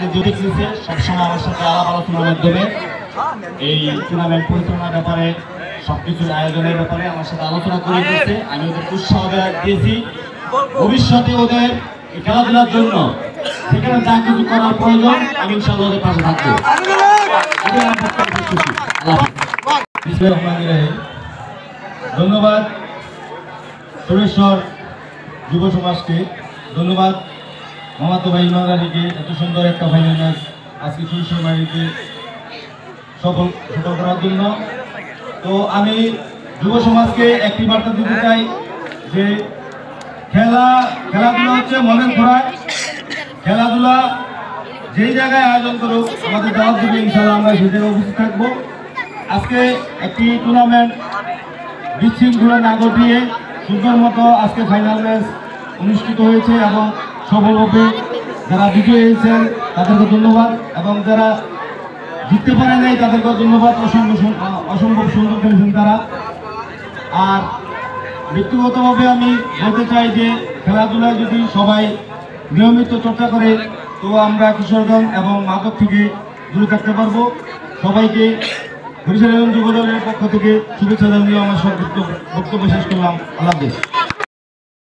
আজকে যে দেখতেছে সবসময় আমার সাথে আলাপ আলোচনার মাধ্যমে এই টুর্নামেন্ট পরিচালনার ব্যাপারে সবকিছুর আয়োজনের ব্যাপারে আমার সাথে আলোচনা করে দিয়েছে। আমি ওদের উৎসাহ দিয়েছি ভবিষ্যতে ওদের খেলাধুলার জন্য সেখানে যা কিছু করার প্রয়োজন আমি ইনশাআল্লাহ ওদের পাশে থাকবো। ধন্যবাদ সুরেশ্বর যুব সমাজকে, ধন্যবাদ মামাতো ভাই ইমাম আলীকে এত সুন্দর একটা ফাইনাল ম্যাচ আজকে সুরেশ্বর বাড়িতে সফল করার জন্য। তো আমি যুব সমাজকে একটি বার্তা দিতে চাই যে খেলাধুলা হচ্ছে মনের খোরাক। খেলাধুলা যেই জায়গায় আয়োজন করুক আমাদের দাওয়াত দিবে, ইনশাআল্লাহ আমরা সেই জায়গায় উপস্থিত থাকবো। আজকে একটি টুর্নামেন্ট বিশৃঙ্খলা না ঘটিয়ে সুন্দর মতো আজকে ফাইনাল ম্যাচ অনুষ্ঠিত হয়েছে এবং সফলভাবে যারা বিজয়ী হয়েছেন তাদেরকে ধন্যবাদ এবং যারা জিততে পারে নাই তাদেরকে ধন্যবাদ। অসম্ভব সুন্দর খেলেছেন তারা। আর ব্যক্তিগতভাবে আমি বলতে চাই যে খেলাধুলায় যদি সবাই নিয়মিত চর্চা করে তো আমরা কিশোরগঞ্জ এবং মাদক থেকে দূরে থাকতে পারবো। সবাইকে বরিশাল যুব দলের পক্ষ থেকে শুভেচ্ছা জানিয়ে আমার সব বক্তব্য শেষ করলাম। আল্লাহ হাফেজ।